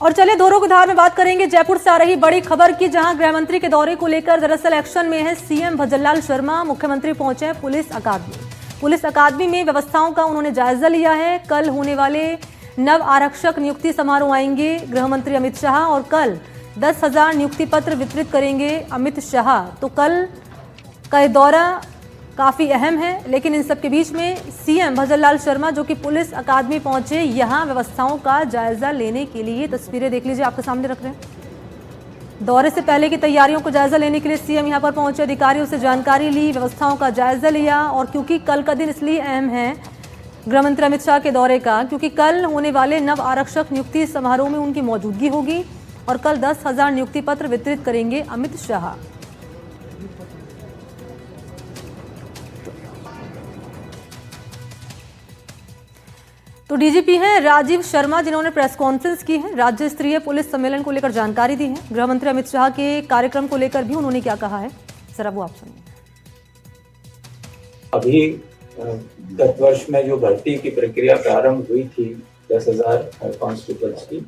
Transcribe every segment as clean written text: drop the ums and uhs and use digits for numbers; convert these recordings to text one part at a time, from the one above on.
और चले दोनों की धार में बात करेंगे जयपुर से आ रही बड़ी खबर की, जहां गृह मंत्री के दौरे को लेकर दरअसल एक्शन में है सीएम भजनलाल शर्मा। मुख्यमंत्री पहुंचे पुलिस अकादमी। पुलिस अकादमी में व्यवस्थाओं का उन्होंने जायजा लिया है। कल होने वाले नव आरक्षक नियुक्ति समारोह आएंगे गृह मंत्री अमित शाह और कल 10,000 नियुक्ति पत्र वितरित करेंगे अमित शाह। तो कल का ये दौरा काफी अहम है, लेकिन इन सब के बीच में सीएम भजनलाल शर्मा जो कि पुलिस अकादमी पहुंचे, यहां व्यवस्थाओं का जायजा लेने के लिए। तस्वीरें देख लीजिए, आपके सामने रख रहे हैं। दौरे से पहले की तैयारियों को जायजा लेने के लिए सीएम यहां पर पहुंचे, अधिकारियों से जानकारी ली, व्यवस्थाओं का जायजा लिया। और क्योंकि कल का दिन इसलिए अहम है गृह मंत्री अमित शाह के दौरे का, क्योंकि कल होने वाले नव आरक्षक नियुक्ति समारोह में उनकी मौजूदगी होगी और कल 10,000 नियुक्ति पत्र वितरित करेंगे अमित शाह। तो डीजीपी हैं राजीव शर्मा, जिन्होंने प्रेस कॉन्फ्रेंस की है। राज्य स्तरीय पुलिस सम्मेलन को लेकर जानकारी दी है। गृह मंत्री अमित शाह के कार्यक्रम को लेकर भी उन्होंने क्या कहा है, जरा वो आप सुनिए। अभी गत वर्ष में जो भर्ती की प्रक्रिया प्रारंभ हुई थी 10,000 कांस्टेबल्स की,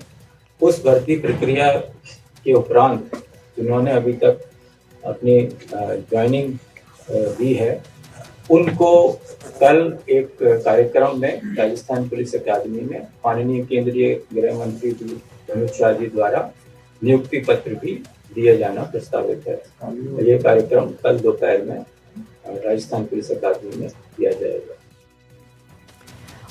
उस भर्ती प्रक्रिया के उपरांत जिन्होंने अभी तक अपनी ज्वाइनिंग दी है, उनको कल एक कार्यक्रम में राजस्थान पुलिस अकादमी में माननीय केंद्रीय गृह मंत्री जी अमित शाह जी द्वारा नियुक्ति पत्र भी दिए जाना प्रस्तावित है। ये कार्यक्रम कल दोपहर में राजस्थान पुलिस अकादमी में दिया जाएगा।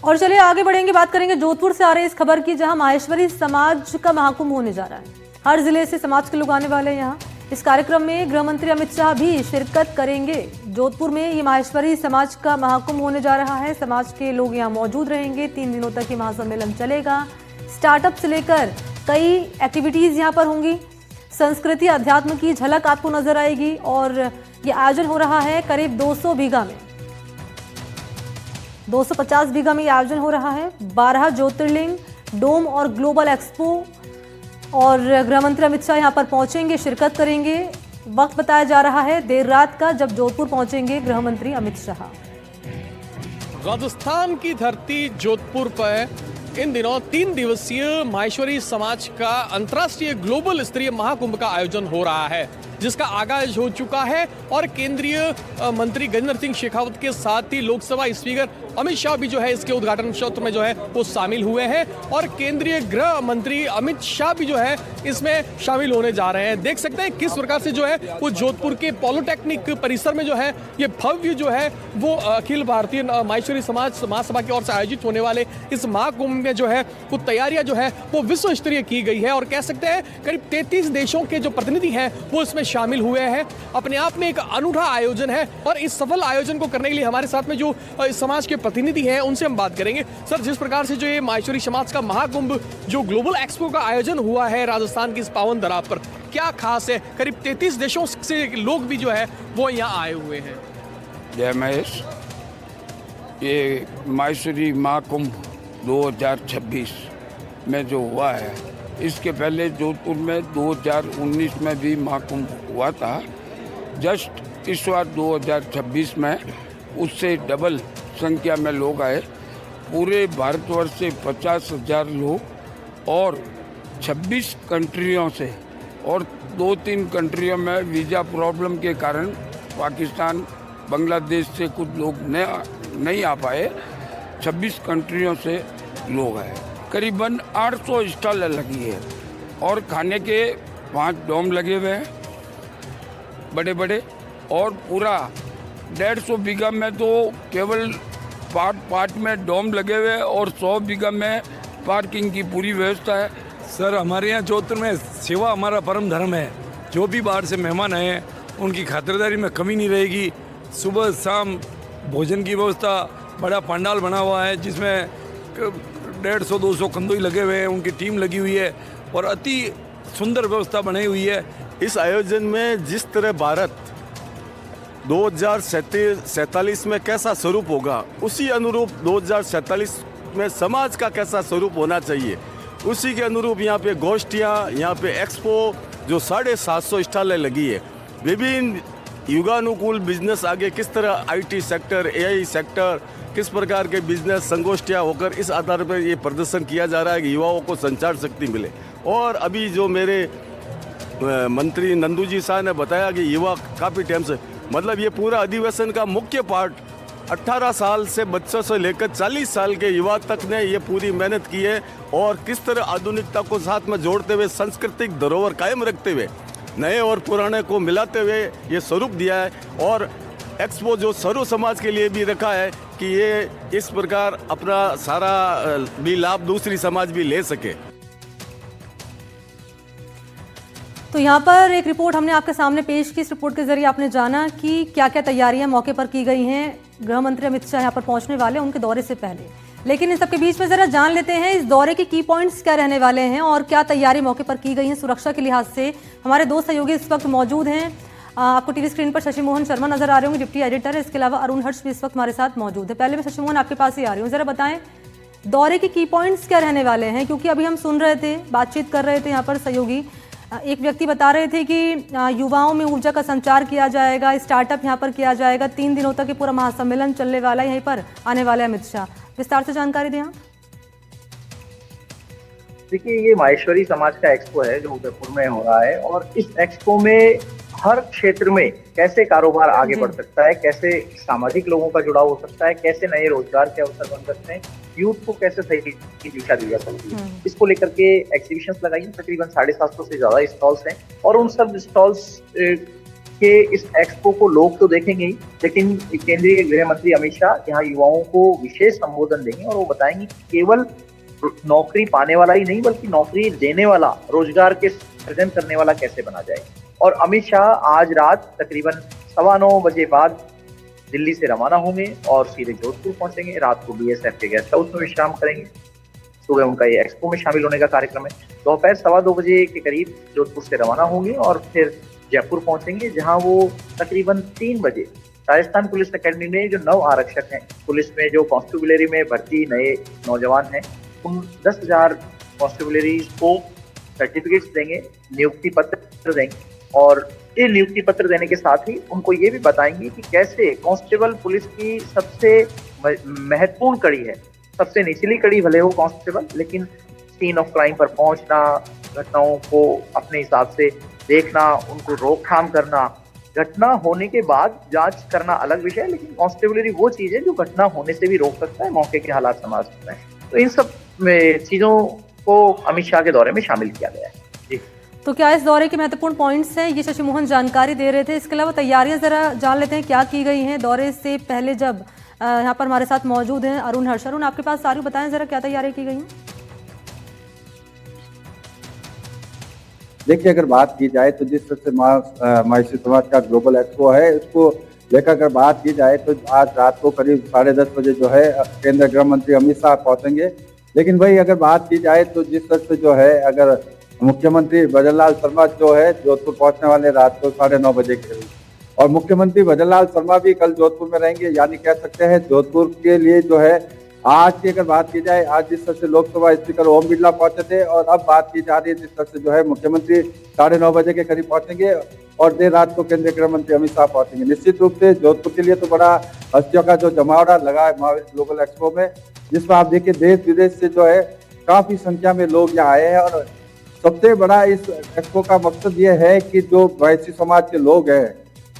और चलिए आगे बढ़ेंगे, बात करेंगे जोधपुर से आ रही इस खबर की, जहां माहेश्वरी समाज का महाकुंभ होने जा रहा है। हर जिले से समाज के लोग आने वाले हैं यहाँ। इस कार्यक्रम में गृह मंत्री अमित शाह भी शिरकत करेंगे। जोधपुर में ये माहेश्वरी समाज का महाकुंभ होने जा रहा है। समाज के लोग यहाँ मौजूद रहेंगे। 3 दिनों तक ये महासम्मेलन चलेगा। स्टार्टअप से लेकर कई एक्टिविटीज यहाँ पर होंगी। संस्कृति अध्यात्म की झलक आपको नजर आएगी। और ये आयोजन हो रहा है करीब 200 बीघा में, 250 बीघा में ये आयोजन हो रहा है। 12 ज्योतिर्लिंग, डोम और ग्लोबल एक्सपो। और गृह मंत्री अमित शाह यहां पर पहुंचेंगे, शिरकत करेंगे। वक्त बताया जा रहा है देर रात का, जब जोधपुर पहुंचेंगे गृह मंत्री अमित शाह। राजस्थान की धरती जोधपुर पर इन दिनों 3 दिवसीय माहेश्वरी समाज का अंतर्राष्ट्रीय ग्लोबल स्तरीय महाकुंभ का आयोजन हो रहा है, जिसका आगाज हो चुका है। और केंद्रीय मंत्री गजेंद्र सिंह शेखावत के साथ ही लोकसभा स्पीकर अमित शाह भी जो है इसके उद्घाटन सत्र में जो है वो शामिल हुए हैं। और केंद्रीय गृह मंत्री अमित शाह भी जो है इसमें शामिल होने जा रहे हैं। देख सकते हैं किस प्रकार से जो है वो जोधपुर के पॉलिटेक्निक परिसर में जो है ये भव्य जो है वो अखिल भारतीय माहेश्वरी समाज महासभा की ओर से आयोजित होने वाले इस महाकुंभ में जो है वो तैयारियां जो है वो विश्व स्तरीय की गई है। और कह सकते हैं करीब 33 देशों के जो प्रतिनिधि हैं वो इसमें शामिल हुए हैं। अपने आप में एक अनूठा आयोजन है। और इस सफल आयोजन को करने के लिए हमारे साथ में जो इस समाज के प्रतिनिधि हैं उनसे हम बात करेंगे। सर, जिस प्रकार से जो ये माहेश्वरी समाज का महाकुंभ जो ग्लोबल एक्सपो का आयोजन हुआ है राजस्थान की इस पावन धरा पर, क्या खास है? करीब 33 देशों से लोग भी जो है वो यहाँ आए हुए हैं। जय महेश। ये माहेश्वरी महाकुंभ 2026 में जो हुआ है, इसके पहले जोधपुर में 2019 में भी महाकुंभ हुआ था। जस्ट इस बार 2026 में उससे डबल संख्या में लोग आए। पूरे भारतवर्ष से 50,000 लोग और 26 कंट्रियों से, और 2-3 कंट्रियों में वीज़ा प्रॉब्लम के कारण पाकिस्तान, बांग्लादेश से कुछ लोग नहीं आ पाए। 26 कंट्रियों से लोग आए। करीबन 800 स्टॉल लगी है और खाने के 5 डोम लगे हुए हैं बड़े बड़े। और पूरा 150 बीघा में तो केवल पार्ट में डोम लगे हुए हैं और 100 बीघा में पार्किंग की पूरी व्यवस्था है। सर, हमारे यहाँ जोधपुर में सेवा हमारा परम धर्म है। जो भी बाहर से मेहमान आए उनकी खातिरदारी में कमी नहीं रहेगी। सुबह शाम भोजन की व्यवस्था, बड़ा पंडाल बना हुआ है जिसमें 150-200 कंदोई लगे हुए हैं, उनकी टीम लगी हुई है और अति सुंदर व्यवस्था बनाई हुई है। इस आयोजन में जिस तरह भारत 2047 में कैसा स्वरूप होगा, उसी अनुरूप 2047 में समाज का कैसा स्वरूप होना चाहिए, उसी के अनुरूप यहाँ पे गोष्ठियाँ, यहाँ पे एक्सपो जो 750 स्टॉलें लगी है। विभिन्न युगानुकूल बिजनेस आगे किस तरह IT सेक्टर, AI सेक्टर किस प्रकार के बिजनेस संगोष्ठियाँ होकर इस आधार पर ये प्रदर्शन किया जा रहा है कि युवाओं को संचार शक्ति मिले। और अभी जो मेरे मंत्री नंदू जी साहब ने बताया कि युवा काफ़ी टाइम से, मतलब ये पूरा अधिवेशन का मुख्य पार्ट 18 साल से बच्चों से लेकर 40 साल के युवा तक ने ये पूरी मेहनत की है और किस तरह आधुनिकता को साथ में जोड़ते हुए सांस्कृतिक धरोहर कायम रखते हुए नए और पुराने को मिलाते हुए ये स्वरूप दिया है। और एक्सपो जो सर्व समाज के लिए भी रखा है कि ये इस प्रकार अपना सारा भी लाभ दूसरी समाज भी ले सके। तो यहाँ पर एक रिपोर्ट हमने आपके सामने पेश की। इस रिपोर्ट के जरिए आपने जाना कि क्या क्या तैयारियां मौके पर की गई हैं। गृह मंत्री अमित शाह यहाँ पर पहुंचने वाले उनके दौरे से पहले, लेकिन इन सबके बीच में जरा जान लेते हैं इस दौरे के की पॉइंट्स क्या रहने वाले हैं और क्या तैयारी मौके पर की गई है सुरक्षा के लिहाज से। हमारे दो सहयोगी इस वक्त मौजूद हैं। आपको टीवी स्क्रीन पर शशि मोहन शर्मा नजर आ रहे होंगे, डिप्टी एडिटर है। इसके अलावा अरुण हर्ष भी इस वक्त हमारे साथ मौजूद है। पहले मैं शशि मोहन आपके पास ही आ रही हूँ, जरा बताएं दौरे के की पॉइंट्स क्या रहने वाले हैं, क्योंकि अभी हम सुन रहे थे, बातचीत कर रहे थे यहाँ पर सहयोगी, एक व्यक्ति बता रहे थे कि युवाओं में ऊर्जा का संचार किया जाएगा, स्टार्टअप यहाँ पर किया जाएगा, 3 दिनों तक ये पूरा महासम्मेलन चलने वाला है, यहीं पर आने वाले अमित शाह। विस्तार से जानकारी दें आप। देखिए, ये माहेश्वरी समाज का एक्सपो है जो उदयपुर में हो रहा है और इस एक्सपो में हर क्षेत्र में कैसे कारोबार आगे बढ़ सकता है, कैसे सामाजिक लोगों का जुड़ाव हो सकता है, कैसे नए रोजगार के अवसर बन सकते हैं, यूथ को कैसे सही की दिशा दी जा सकती है, इसको लेकर के एग्जीबिशंस लगाई हैं। तकरीबन 750 से ज्यादा स्टॉल्स हैं और उन सब स्टॉल्स के इस एक्सपो को लोग तो देखेंगे ही, लेकिन केंद्रीय गृह मंत्री अमित शाह यहाँ युवाओं को विशेष संबोधन देंगे और वो बताएंगे केवल नौकरी पाने वाला ही नहीं बल्कि नौकरी देने वाला, रोजगार के सृजन करने वाला कैसे बना जाए। और अमित शाह आज रात तकरीबन 9:15 बजे बाद दिल्ली से रवाना होंगे और सीधे जोधपुर पहुंचेंगे। रात को बीएसएफ के गेस्ट हाउस में विश्राम करेंगे। सुबह उनका ये एक्सपो में शामिल होने का कार्यक्रम है। दोपहर 2:15 बजे के करीब जोधपुर से रवाना होंगे और फिर जयपुर पहुंचेंगे, जहां वो तकरीबन 3 बजे राजस्थान पुलिस अकेडमी में जो 9 आरक्षक हैं, पुलिस में जो कांस्टेबलरी में भर्ती नए नौजवान हैं, उन 10,000 कांस्टेबलरी को सर्टिफिकेट्स देंगे, नियुक्ति पत्र देंगे और ये नियुक्ति पत्र देने के साथ ही उनको ये भी बताएंगे कि कैसे कांस्टेबल पुलिस की सबसे महत्वपूर्ण कड़ी है। सबसे निचली कड़ी भले हो कांस्टेबल, लेकिन सीन ऑफ क्राइम पर पहुंचना, घटनाओं को अपने हिसाब से देखना, उनको रोकथाम करना, घटना होने के बाद जांच करना अलग विषय है, लेकिन कांस्टेबलरी वो चीज है जो घटना होने से भी रोक सकता है, मौके के हालात संभाल सकता है। तो इन सब चीजों को अमित शाह के दौरे में शामिल किया गया है। जी, तो क्या इस दौरे के महत्वपूर्ण पॉइंट्स हैं, ये शशि मोहन जानकारी दे रहे थे। इसके अलावा तैयारियां जरा जान लेते हैं क्या की गई हैं दौरे से पहले। जब यहाँ पर हमारे साथ मौजूद हैं अरुण हर्ष, अरुण आपके पास सारी बताएं जरा क्या तैयारियां की गई हैं। देखिए, अगर बात की जाए तो जिस तरह से माहेश्वरी समाज का ग्लोबल एक्सपो है, इसको लेकर अगर बात की जाए तो आज रात को करीब 10:30 बजे जो है केंद्रीय गृह मंत्री अमित शाह पहुंचेंगे। लेकिन वही अगर बात की जाए तो जिस तरह से जो है अगर मुख्यमंत्री भजनलाल शर्मा जो है जोधपुर पहुंचने वाले रात को 9:30 बजे के करीब, और मुख्यमंत्री भजनलाल शर्मा भी कल जोधपुर में रहेंगे। यानी कह सकते हैं जोधपुर के लिए जो है आज की अगर बात की जाए, आज जिस तरह से लोकसभा स्पीकर ओम बिरला पहुंचे थे और अब बात की जा रही है जिस तरह से जो है मुख्यमंत्री 9:30 बजे के करीब पहुंचेंगे और देर रात को केंद्रीय गृह मंत्री अमित शाह पहुंचेंगे। निश्चित रूप से जोधपुर के लिए तो बड़ा हस्तियों का जो जमावड़ा लगा है माहेश्वरी ग्लोबल एक्सपो में, जिसमें आप देखिए देश विदेश से जो है काफी संख्या में लोग यहाँ आए हैं। और सबसे बड़ा इस एक्सपो का मकसद ये है कि जो माहेश्वरी समाज के लोग हैं,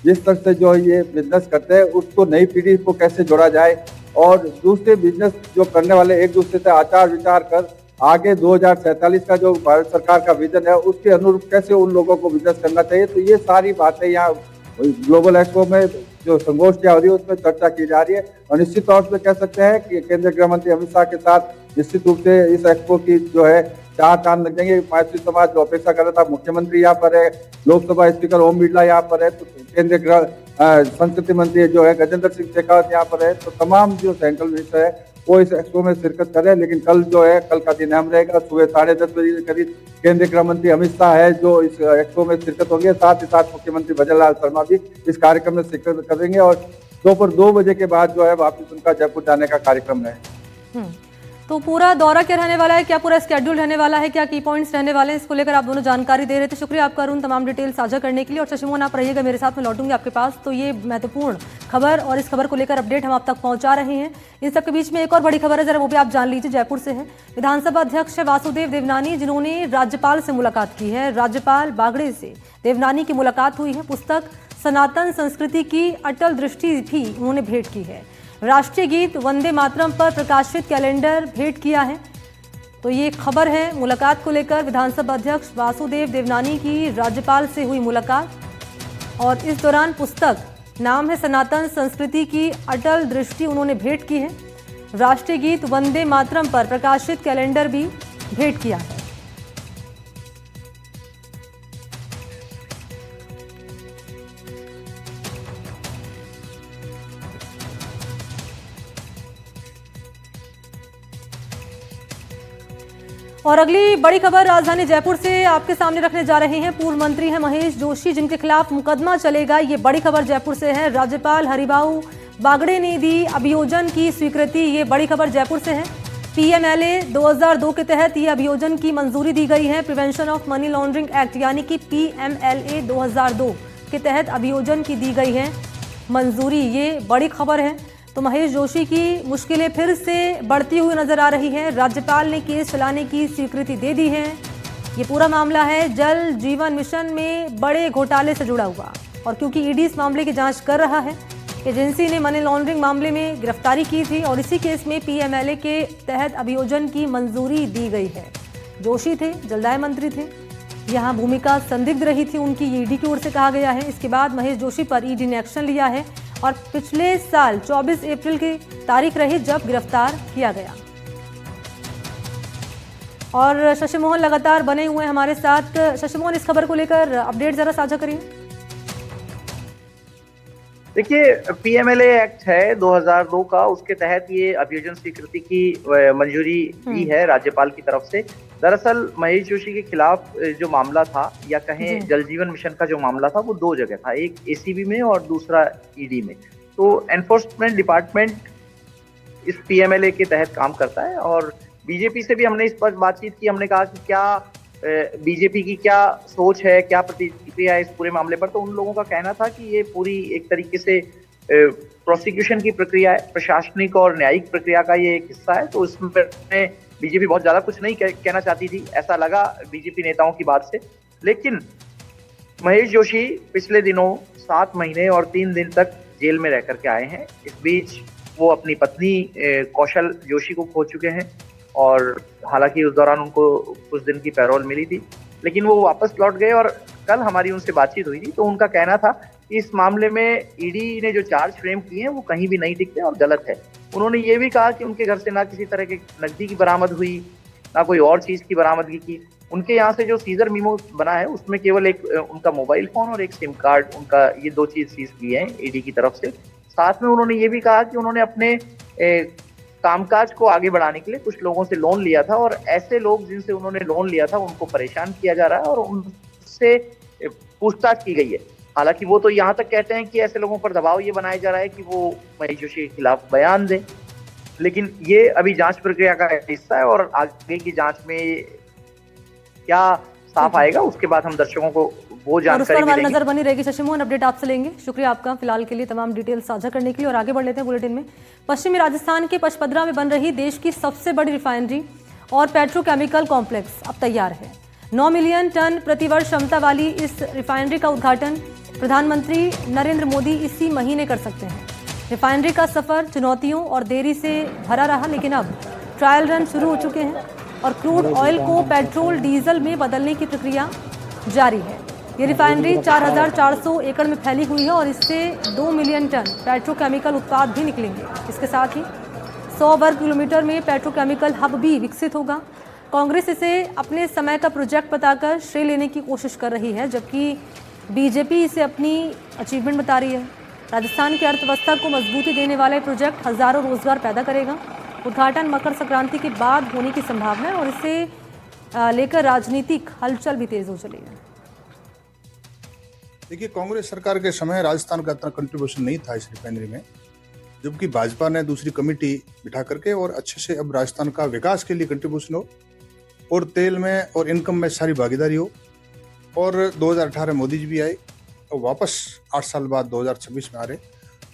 जिस तरह से जो ये बिजनेस करते हैं, उसको नई पीढ़ी को कैसे जोड़ा जाए और दूसरे बिजनेस जो करने वाले एक दूसरे से आचार विचार कर आगे 2047 का जो भारत सरकार का विजन है उसके अनुरूप कैसे उन लोगों को बिजनेस करना चाहिए। तो ये सारी बातें यहाँ ग्लोबल एक्सपो में जो संगोष्ठियाँ हो रही है उसमें चर्चा की जा रही है। और निश्चित तौर पर कह सकते हैं कि केंद्रीय गृह मंत्री अमित शाह के साथ निश्चित रूप से इस एक्सपो की जो है 4 चांद लग जाएंगे। माहेश्वरी समाज जो अपेक्षा कर रहा था, मुख्यमंत्री यहाँ पर है, लोकसभा स्पीकर ओम बिरला यहाँ पर है, तो केंद्रीय गृह संस्कृति मंत्री जो है गजेंद्र सिंह शेखावत यहाँ पर है, तो तमाम जो सेंट्रल मिनिस्टर है वो इस एक्सपो में शिरकत करें। लेकिन कल जो है कल का दिन अहम रहेगा। सुबह 10:30 बजे के करीब केंद्रीय गृह मंत्री अमित शाह है जो इस एक्सपो में शिरकत होंगे, साथ ही साथ मुख्यमंत्री भजनलाल शर्मा भी इस कार्यक्रम में शिरकत करेंगे और दोपहर 2 बजे के बाद जो है वापस उनका जयपुर जाने का कार्यक्रम है। तो पूरा दौरा क्या रहने वाला है, क्या पूरा स्केड्यूल रहने वाला है, क्या की पॉइंट्स रहने वाले हैं, इसको लेकर आप दोनों जानकारी दे रहे थे। शुक्रिया आपका अरुण तमाम डिटेल साझा करने के लिए। और शशि मोहन आप रहिएगा मेरे साथ, में लौटूंगी आपके पास। तो ये महत्वपूर्ण खबर और इस खबर को लेकर अपडेट हम आप तक पहुंचा रहे हैं। इन सबके बीच में एक और बड़ी खबर है, जरा वो भी आप जान लीजिए, जयपुर से है। विधानसभा अध्यक्ष वासुदेव देवनानी जिन्होंने राज्यपाल से मुलाकात की है, राज्यपाल बागड़े से देवनानी की मुलाकात हुई है। पुस्तक सनातन संस्कृति की अटल दृष्टि भी उन्होंने भेंट की है। राष्ट्रीय गीत वंदे मातरम पर प्रकाशित कैलेंडर भेंट किया है। तो ये खबर है मुलाकात को लेकर। विधानसभा अध्यक्ष वासुदेव देवनानी की राज्यपाल से हुई मुलाकात और इस दौरान पुस्तक, नाम है सनातन संस्कृति की अटल दृष्टि, उन्होंने भेंट की है। राष्ट्रीय गीत वंदे मातरम पर प्रकाशित कैलेंडर भी भेंट किया है। और अगली बड़ी खबर राजधानी जयपुर से आपके सामने रखने जा रहे हैं। पूर्व मंत्री हैं महेश जोशी, जिनके खिलाफ मुकदमा चलेगा। ये बड़ी खबर जयपुर से है। राज्यपाल हरिभाऊ बागड़े ने दी अभियोजन की स्वीकृति। ये बड़ी खबर जयपुर से है। पीएमएलए 2002 के तहत ये अभियोजन की मंजूरी दी गई है। Prevention of money laundering act यानी कि पीएमएलए 2002 के तहत अभियोजन की दी गई है मंजूरी। ये बड़ी खबर है। तो महेश जोशी की मुश्किलें फिर से बढ़ती हुई नजर आ रही है। राज्यपाल ने केस चलाने की स्वीकृति दे दी है। ये पूरा मामला है जल जीवन मिशन में बड़े घोटाले से जुड़ा हुआ, और क्योंकि ईडी इस मामले की जांच कर रहा है, एजेंसी ने मनी लॉन्ड्रिंग मामले में गिरफ्तारी की थी और इसी केस में पीएमएलए के तहत अभियोजन की मंजूरी दी गई है। जोशी थे, जलदाय मंत्री थे, यहाँ भूमिका संदिग्ध रही थी उनकी, ईडी की ओर से कहा गया है। इसके बाद महेश जोशी पर ईडी ने एक्शन लिया है और पिछले साल 24 अप्रैल की तारीख रही जब गिरफ्तार किया गया। और शशि मोहन लगातार बने हुए हैं हमारे साथ। शशि मोहन, इस खबर को लेकर अपडेट जरा साझा करिए। देखिए, पीएमएलए एक्ट है 2002 का, उसके तहत ये अभियोजन स्वीकृति की मंजूरी दी है राज्यपाल की तरफ से। दरअसल महेश जोशी के खिलाफ जो मामला था, या कहें जल जीवन मिशन का जो मामला था, वो दो जगह था, एक एसीबी में और दूसरा ईडी में। तो एनफोर्समेंट डिपार्टमेंट इस पीएमएलए के तहत काम करता है और बीजेपी से भी हमने इस पर बातचीत की। हमने कहा कि क्या बीजेपी की क्या सोच है, क्या प्रतिक्रिया है इस पूरे मामले पर। तो उन लोगों का कहना था कि ये पूरी एक तरीके से प्रोसिक्यूशन की प्रक्रिया है, प्रशासनिक और न्यायिक प्रक्रिया का ये एक हिस्सा है। तो इसमें बीजेपी बहुत ज्यादा कुछ नहीं कहना चाहती थी, ऐसा लगा बीजेपी नेताओं की बात से। लेकिन महेश जोशी पिछले दिनों 7 महीने और 3 दिन तक जेल में रह करके आए हैं। इस बीच वो अपनी पत्नी कौशल जोशी को खो चुके हैं और हालांकि उस दौरान उनको कुछ दिन की पैरोल मिली थी, लेकिन वो वापस लौट गए। और कल हमारी उनसे बातचीत हुई थी तो उनका कहना था कि इस मामले में ईडी ने जो चार्ज फ्रेम किए हैं वो कहीं भी नहीं टिकते और गलत है। उन्होंने ये भी कहा कि उनके घर से ना किसी तरह के नकदी की बरामद हुई, ना कोई और चीज की बरामदगी की। उनके यहाँ से जो सीजर मीमो बना है उसमें केवल एक उनका मोबाइल फोन और एक सिम कार्ड, उनका ये 2 चीज सीज की है ईडी की तरफ से। साथ में उन्होंने ये भी कहा कि उन्होंने अपने कामकाज को आगे बढ़ाने के लिए कुछ लोगों से लोन लिया था और ऐसे लोग जिनसे उन्होंने लोन लिया था उनको परेशान किया जा रहा है और उनसे पूछताछ की गई है। हालांकि वो तो यहाँ तक कहते हैं कि ऐसे लोगों पर दबाव ये बनाया जा रहा है कि वो महेश जोशी के खिलाफ बयान दें, लेकिन ये अभी जांच प्रक्रिया का हिस्सा है और आगे की जांच में क्या साफ आएगा उसके बाद हम दर्शकों को वो जानकारी हमारी नजर बनी रहेगी। शशि मोहन, अपडेट आपसे लेंगे। शुक्रिया आपका फिलहाल के लिए तमाम डिटेल साझा करने के लिए। और आगे बढ़ लेते हैं बुलेटिन में। पश्चिमी राजस्थान के पचपदरा में बन रही देश की सबसे बड़ी रिफाइनरी और पेट्रोकेमिकल कॉम्प्लेक्स अब तैयार है। 9 मिलियन टन प्रतिवर्ष क्षमता वाली इस रिफाइनरी का उद्घाटन प्रधानमंत्री नरेंद्र मोदी इसी महीने कर सकते हैं। रिफाइनरी का सफर चुनौतियों और देरी से भरा रहा, लेकिन अब ट्रायल रन शुरू हो चुके हैं और क्रूड ऑयल को पेट्रोल डीजल में बदलने की प्रक्रिया जारी है। ये रिफाइनरी 4400 एकड़ में फैली हुई है और इससे 2 मिलियन टन पेट्रोकेमिकल उत्पाद भी निकलेंगे। इसके साथ ही 100 वर्ग किलोमीटर में पेट्रोकेमिकल हब भी विकसित होगा। कांग्रेस इसे अपने समय का प्रोजेक्ट बताकर श्रेय लेने की कोशिश कर रही है, जबकि बीजेपी इसे अपनी अचीवमेंट बता रही है। राजस्थान की अर्थव्यवस्था को मजबूती देने वाला प्रोजेक्ट हजारों रोजगार पैदा करेगा। उद्घाटन मकर संक्रांति के बाद होने की संभावना है और इसे लेकर राजनीतिक हलचल भी तेज हो चली है। देखिए, कांग्रेस सरकार के समय राजस्थान का इतना कंट्रीब्यूशन नहीं था इस रिफाइनरी में, जबकि भाजपा ने दूसरी कमेटी बिठा करके और अच्छे से अब राजस्थान का विकास के लिए कंट्रीब्यूशन हो और तेल में और इनकम में सारी भागीदारी हो। और 2018 मोदी जी भी आए और वापस 8 साल बाद 2026 में आ रहे,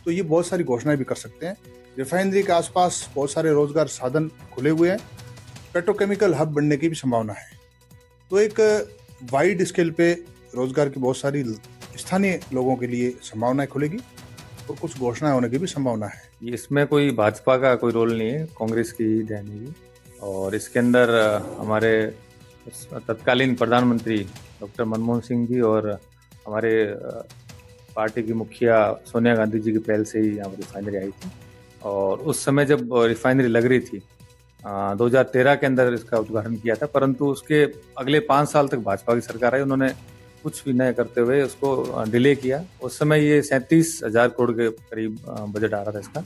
तो ये बहुत सारी घोषणाएं भी कर सकते हैं। रिफाइनरी के आसपास बहुत सारे रोजगार साधन खुले हुए हैं, पेट्रोकेमिकल हब बनने की भी संभावना है। तो एक वाइड स्केल पे रोजगार की बहुत सारी स्थानीय लोगों के लिए संभावनाएं खुलेगी और कुछ घोषणाएं होने की भी संभावना है। इसमें कोई भाजपा का कोई रोल नहीं है, कांग्रेस की ही देन है। और इसके अंदर हमारे तत्कालीन प्रधानमंत्री डॉक्टर मनमोहन सिंह जी और हमारे पार्टी की मुखिया सोनिया गांधी जी की पहल से ही यहाँ पर रिफाइनरी आई थी। और उस समय जब रिफाइनरी लग रही थी 2013 के अंदर इसका उद्घाटन किया था, परंतु उसके अगले 5 साल तक भाजपा की सरकार आई, उन्होंने कुछ भी न करते हुए उसको डिले किया। उस समय ये 37,000 करोड़ के करीब बजट आ रहा था इसका,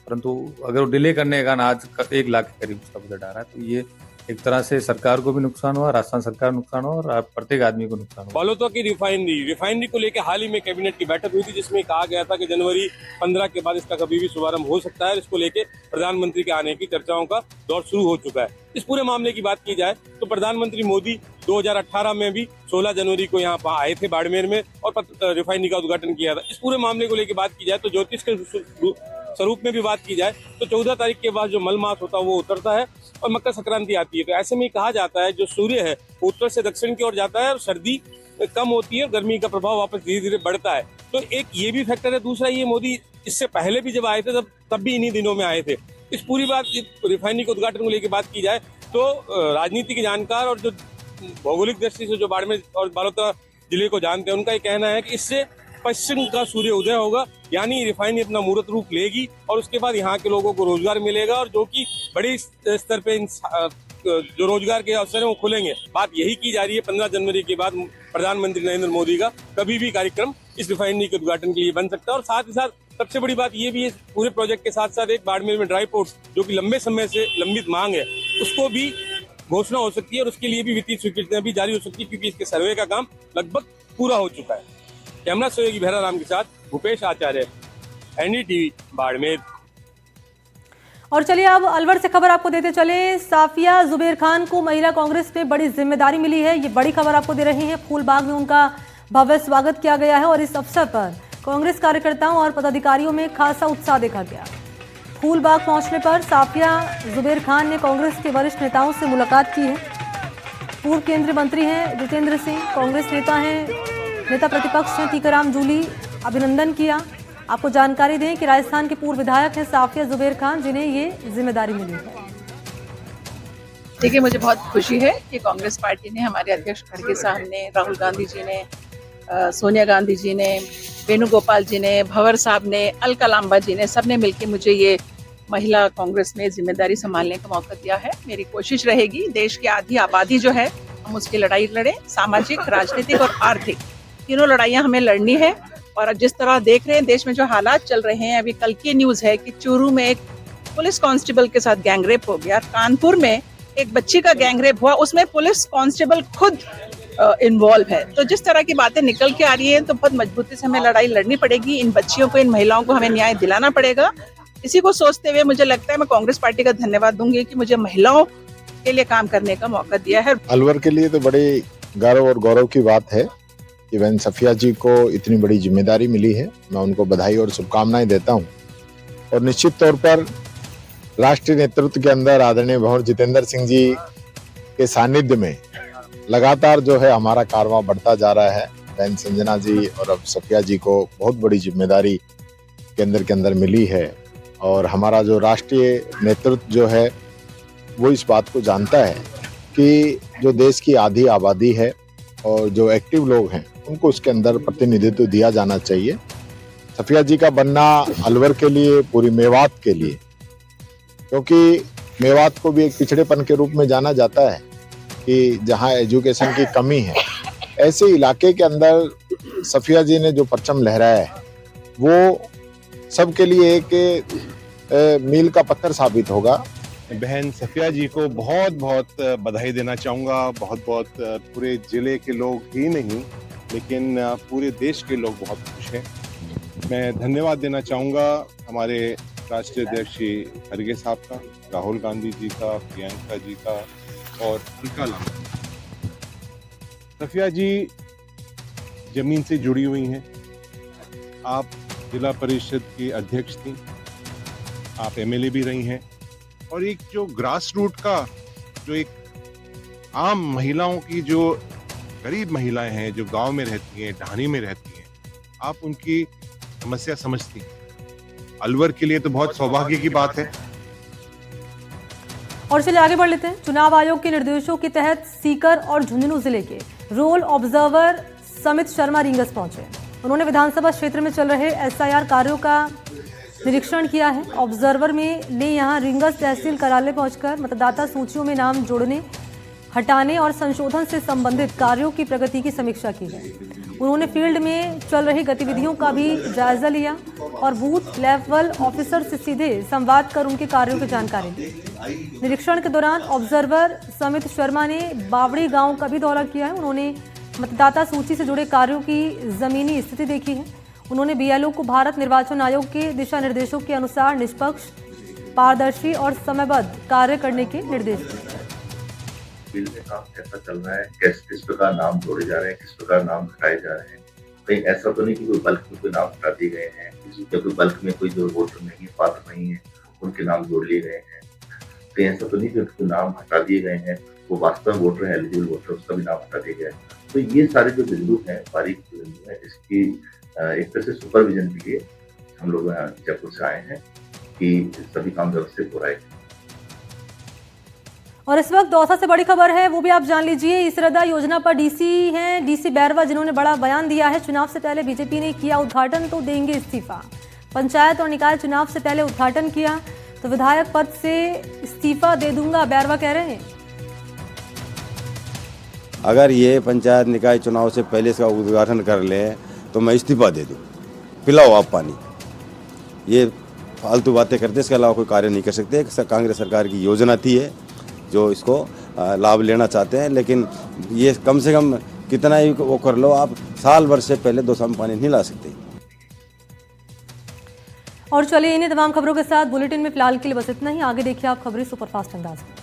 परंतु अगर वो डिले करने के कारण आज 1 लाख के करीब उसका बजट आ रहा है। तो ये एक तरह से सरकार को भी नुकसान हुआ, राजस्थान सरकार को नुकसान हुआ और प्रत्येक आदमी को नुकसान हुआ। बालोतरा की रिफाइनरी को लेकर हाल ही में कैबिनेट की बैठक हुई थी, जिसमें कहा गया था कि जनवरी 15 के बाद इसका कभी भी शुभारंभ हो सकता है। इसको लेकर प्रधानमंत्री के आने की चर्चाओं का दौर शुरू हो चुका है। इस पूरे मामले की बात की जाए तो प्रधानमंत्री मोदी 2018 में भी 16 जनवरी को यहाँ आए थे बाड़मेर में और रिफाइनरी का उद्घाटन किया था। इस पूरे मामले को लेकर बात की जाए तो ज्योतिष के स्वरूप में भी बात की जाए तो 14 तारीख के बाद जो मल मास होता है वो उतरता है और मकर संक्रांति आती है। तो ऐसे में कहा जाता है जो सूर्य है वो उत्तर से दक्षिण की ओर जाता है और सर्दी कम होती है और गर्मी का प्रभाव वापस धीरे धीरे बढ़ता है। तो एक ये भी फैक्टर है। दूसरा, ये मोदी इससे पहले भी जब आए थे तब भी इन्हीं दिनों में आए थे। इस पूरी बात रिफाइनरी के उद्घाटन को लेकर बात की जाए तो राजनीति के जानकार और जो भौगोलिक दृष्टि से जो बाड़मेर और बालोतरा जिले को जानते हैं, उनका ये कहना है कि इससे पश्चिम का सूर्य उदय होगा, यानी रिफाइनरी अपना मूर्त रूप लेगी और उसके बाद यहाँ के लोगों को रोजगार मिलेगा और जो कि बड़े स्तर पे जो रोजगार के अवसर है वो खुलेंगे। बात यही की जा रही है। 15 जनवरी के बाद प्रधानमंत्री नरेंद्र मोदी का कभी भी कार्यक्रम इस रिफाइनरी के उद्घाटन के लिए बन सकता है। और साथ ही साथ सबसे बड़ी बात ये भी है, पूरे प्रोजेक्ट के साथ साथ एक बाड़मेर में ड्राई पोर्ट जो कि लंबे समय से लंबित मांग है, उसको भी घोषणा हो सकती है और उसके लिए भी वित्तीय स्वीकृतियां भी जारी हो सकती है, क्योंकि इसके सर्वे का काम लगभग पूरा हो चुका है। कैमरा सहयोगी भैरा राम के साथ भूपेश आचार्य, एनडीटीवी बाड़मेर। और चलिए अब अलवर से खबर आपको देते चले। साफिया जुबैर खान को महिला कांग्रेस में बड़ी जिम्मेदारी मिली है, ये बड़ी खबर आपको दे रही है। फूलबाग में उनका भव्य स्वागत किया गया है और इस अवसर पर कांग्रेस कार्यकर्ताओं और पदाधिकारियों में खासा उत्साह देखा गया। फूलबाग पहुंचने पर साफिया जुबैर खान ने कांग्रेस के वरिष्ठ नेताओं से मुलाकात की है। पूर्व केंद्रीय मंत्री हैं जितेंद्र सिंह, कांग्रेस नेता प्रतिपक्ष हैं टीकाराम जूली, अभिनंदन किया। आपको जानकारी दें कि राजस्थान के पूर्व विधायक हैं साफिया जुबैर खान, जिन्हें ये जिम्मेदारी मिली है। देखिए, मुझे बहुत खुशी है कि कांग्रेस पार्टी ने, हमारे अध्यक्ष खड़गे साहब ने, राहुल गांधी जी ने, सोनिया गांधी जी ने, वेणुगोपाल जी ने, भंवर साहब ने, अलका लांबा जी ने, सबने मिलकर मुझे ये महिला कांग्रेस में जिम्मेदारी संभालने का मौका दिया है। मेरी कोशिश रहेगी देश की आधी आबादी जो है हम उसकी लड़ाई लड़ें। सामाजिक, राजनीतिक और आर्थिक तीनों लड़ाइयाँ हमें लड़नी है। और जिस तरह देख रहे हैं देश में जो हालात चल रहे हैं, अभी कल की न्यूज है कि चूरू में एक पुलिस कांस्टेबल के साथ गैंगरेप हो गया, कानपुर में एक बच्ची का गैंगरेप हुआ, उसमें पुलिस कांस्टेबल खुद इन्वॉल्व है। तो जिस तरह की बातें निकल के आ रही हैं तो बहुत मजबूती से हमें लड़ाई लड़नी पड़ेगी। इन बच्चियों को, इन महिलाओं को हमें न्याय दिलाना पड़ेगा। इसी को सोचते हुए मुझे लगता है मैं कांग्रेस पार्टी का धन्यवाद दूंगी कि मुझे महिलाओं के लिए काम करने का मौका दिया है। अलवर के लिए तो बड़े गर्व और गौरव की बात है कि बहन सफिया जी को इतनी बड़ी जिम्मेदारी मिली है। मैं उनको बधाई और शुभकामनाएं देता हूं। और निश्चित तौर पर राष्ट्रीय नेतृत्व के अंदर आदरणीय भंवर जितेंद्र सिंह जी के सानिध्य में लगातार जो है हमारा कारवां बढ़ता जा रहा है। बहन संजना जी और अब सफिया जी को बहुत बड़ी जिम्मेदारी केंद्र के अंदर मिली है और हमारा जो राष्ट्रीय नेतृत्व जो है वो इस बात को जानता है कि जो देश की आधी आबादी है और जो एक्टिव लोग हैं उनको उसके अंदर प्रतिनिधित्व दिया जाना चाहिए। सफिया जी का बनना अलवर के लिए, पूरी मेवात के लिए, क्योंकि मेवात को भी एक पिछड़ेपन के रूप में जाना जाता है कि जहां एजुकेशन की कमी है, ऐसे इलाके के अंदर सफिया जी ने जो परचम लहराया है वो सबके लिए एक मील का पत्थर साबित होगा। बहन सफिया जी को बहुत बहुत बधाई देना चाहूँगा। बहुत बहुत पूरे जिले के लोग ही नहीं लेकिन पूरे देश के लोग बहुत खुश हैं। मैं धन्यवाद देना चाहूँगा हमारे राष्ट्रीय अध्यक्ष श्री खड़गे साहब का, राहुल गांधी जी का, प्रियंका जी का और अलका लांबा। सफिया जी जमीन से जुड़ी हुई हैं। आप जिला परिषद की अध्यक्ष थी, आप एमएलए भी रही हैं, और एक जो ग्रास रूट का जो एक आम महिलाओं की, जो गरीब महिलाएं हैं जो गांव में रहती हैं, ढाणी में रहती हैं, आप उनकी समस्या समझती हैं। अलवर के लिए तो बहुत सौभाग्य की बात है। और चलिए आगे बढ़ लेते हैं। चुनाव आयोग के निर्देशों के तहत सीकर और झुंझुनू जिले के रोल ऑब्जर्वर समित शर्मा रींगस पहुंचे। उन्होंने विधानसभा क्षेत्र में चल रहे एसआईआर कार्यों का निरीक्षण किया है। ऑब्जर्वर ने यहां रींगस तहसील कार्यालय पहुंचकर मतदाता सूचियों में नाम जोड़ने, हटाने और संशोधन से संबंधित कार्यों की प्रगति की समीक्षा की है। उन्होंने फील्ड में चल रही गतिविधियों का भी जायजा लिया और बूथ लेवल ऑफिसर से सीधे संवाद कर उनके कार्यों की जानकारी ली। निरीक्षण के दौरान ऑब्जर्वर समित शर्मा ने बावड़ी गांव का भी दौरा किया है। उन्होंने मतदाता सूची से जुड़े कार्यों की जमीनी स्थिति देखी है। उन्होंने बीएलओ को भारत निर्वाचन आयोग के दिशा निर्देशों के अनुसार निष्पक्ष, पारदर्शी और समयबद्ध कार्य करने के निर्देश दिए। फील्ड में काम कैसा चल रहा है, किस प्रकार नाम जोड़े जा रहे हैं, किस प्रकार नाम हटाए जा रहे हैं। कहीं ऐसा तो नहीं कि कोई बल्क में कोई नाम हटा दिए गए हैं, या कोई बल्क में कोई जो वोटर नहीं है, पात्र नहीं है, उनके नाम जोड़ लिए गए हैं। कहीं ऐसा तो नहीं कि उनके नाम हटा दिए गए हैं, वो वास्तव में वोटर है, एलिजिबल वोटर, उसका भी नाम हटा दिया गया है। तो ये सारे जो बिंदु हैं, बारीक बिंदु हैं, इसकी एक तरह से सुपरविजन के लिए हम लोग यहाँ जयपुर से आए हैं कि सभी काम व्यवस्थित हो रहे हैं। और इस वक्त दौसा से बड़ी खबर है, वो भी आप जान लीजिए। इसरदा योजना पर डीसी बैरवा, जिन्होंने बड़ा बयान दिया है। चुनाव से पहले बीजेपी ने किया उद्घाटन तो देंगे इस्तीफा। पंचायत और निकाय चुनाव से पहले उद्घाटन किया तो विधायक पद से इस्तीफा दे दूंगा, बैरवा कह रहे हैं। अगर ये पंचायत निकाय चुनाव से पहले इसका उद्घाटन कर ले तो मैं इस्तीफा दे दूं। पिलाओ आप पानी। ये फालतू बातें करते, इसके अलावा कोई कार्य नहीं कर सकते। कांग्रेस सरकार की योजना थी है जो इसको लाभ लेना चाहते हैं, लेकिन ये कम से कम कितना ही वो कर लो, आप साल भर से पहले 2 साल में पानी नहीं ला सकते। और चलिए इन्हीं तमाम खबरों के साथ बुलेटिन में फिलहाल के लिए बस इतना ही। आगे देखिए आप खबरें सुपरफास्ट अंदाज में।